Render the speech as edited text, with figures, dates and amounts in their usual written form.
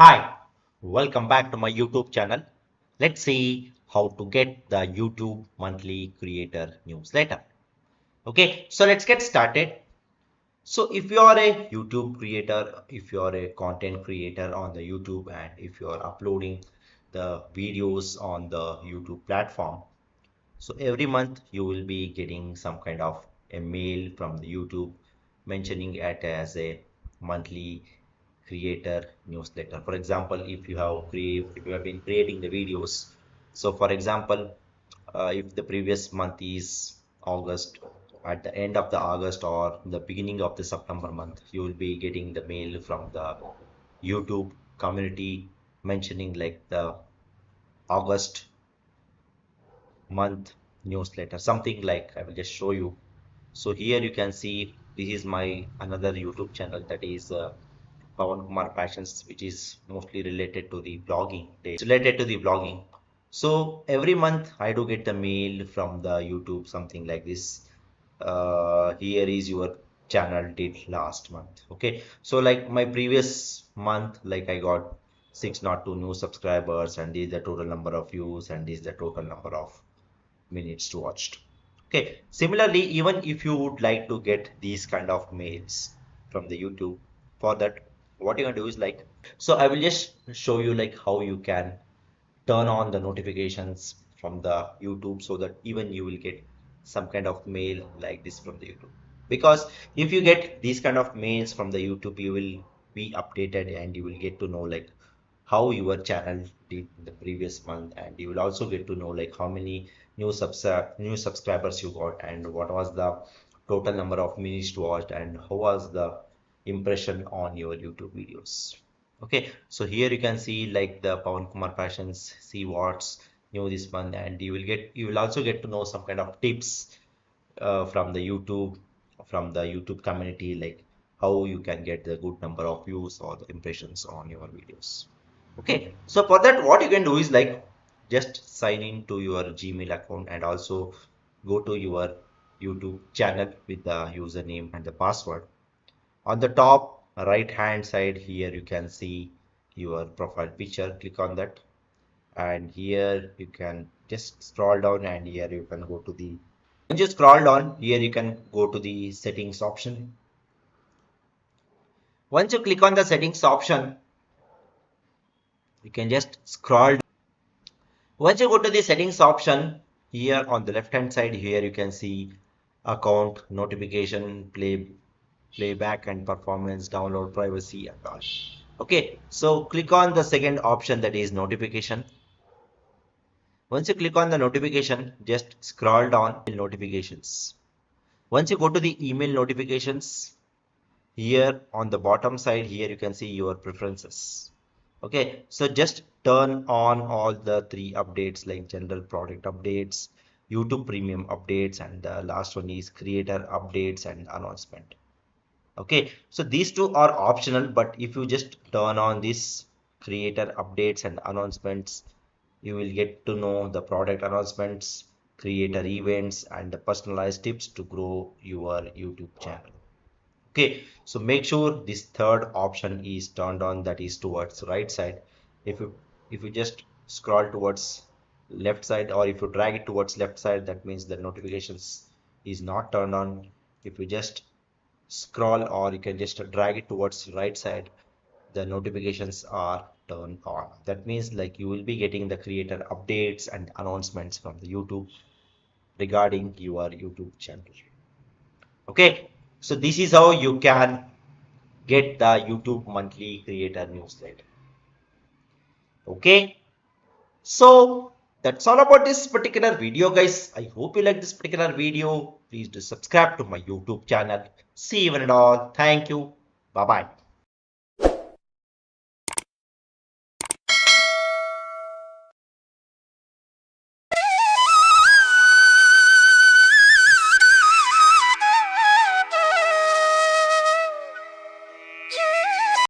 Hi, welcome back to my YouTube channel. Let's see how to get the YouTube monthly creator newsletter. Okay, so let's get started. So if you are a YouTube creator, if you are a content creator on the YouTube, and if you are uploading the videos on the YouTube platform, so every month you will be getting some kind of a mail from the YouTube mentioning it as a monthly creator newsletter. For example, if you have been creating the videos, so for example, if the previous month is August, at the end of the August or the beginning of the September month, you will be getting the mail from the YouTube community mentioning like the August month newsletter, something like I will just show you. So here you can see this is my another YouTube channel, that is Pawan Kumar Passions, which is mostly related to the blogging. It's related to the blogging. So every month I do get the mail from the YouTube, something like this. Here is your channel did last month. Okay, so like my previous month, like I got 602 new subscribers, and this is the total number of views, and this is the total number of minutes watched. Okay, similarly, even if you would like to get these kind of mails from the YouTube, for that what you can do is like, so I will just show you like how you can turn on the notifications from the YouTube so that even you will get some kind of mail like this from the YouTube. Because if you get these kind of mails from the YouTube, you will be updated and you will get to know like how your channel did in the previous month, and you will also get to know like how many new subscribers you got, and what was the total number of minutes watched, and how was the impression on your YouTube videos. Okay, so here you can see like the Pawan Kumar Passions, see what's new this month, and you will also get to know some kind of tips from the YouTube community, like how you can get the good number of views or the impressions on your videos. Okay, so for that what you can do is like just sign in to your Gmail account and also go to your YouTube channel with the username and the password. On the top right hand side here you can see your profile picture. Click on that, and here you can just scroll down, and here you can go to the, once you scroll down here you can go to the settings option. Once you click on the settings option, you can just scroll. Once you go to the settings option, here on the left hand side here you can see account, notification, playback and performance, download, privacy and all. Okay, so click on the second option, that is notification. Once you click on the notification, just scroll down notifications. Once you go to the email notifications, here on the bottom side here you can see your preferences. Okay, so just turn on all the three updates, like general product updates, YouTube premium updates, and the last one is creator updates and announcement. Okay, so these two are optional, but if you just turn on this creator updates and announcements, you will get to know the product announcements, creator events, and the personalized tips to grow your YouTube channel. Okay, so make sure this third option is turned on, that is towards right side. If you just scroll towards left side, or if you drag it towards left side, that means the notifications is not turned on. If you just scroll, or you can just drag it towards right side, the notifications are turned on. That means like you will be getting the creator updates and announcements from the YouTube regarding your YouTube channel. Okay, so this is how you can get the YouTube monthly creator newsletter. Okay, so that's all about this particular video, guys. I hope you like this particular video. Please do subscribe to my YouTube channel. See you in all. Thank you. Bye bye.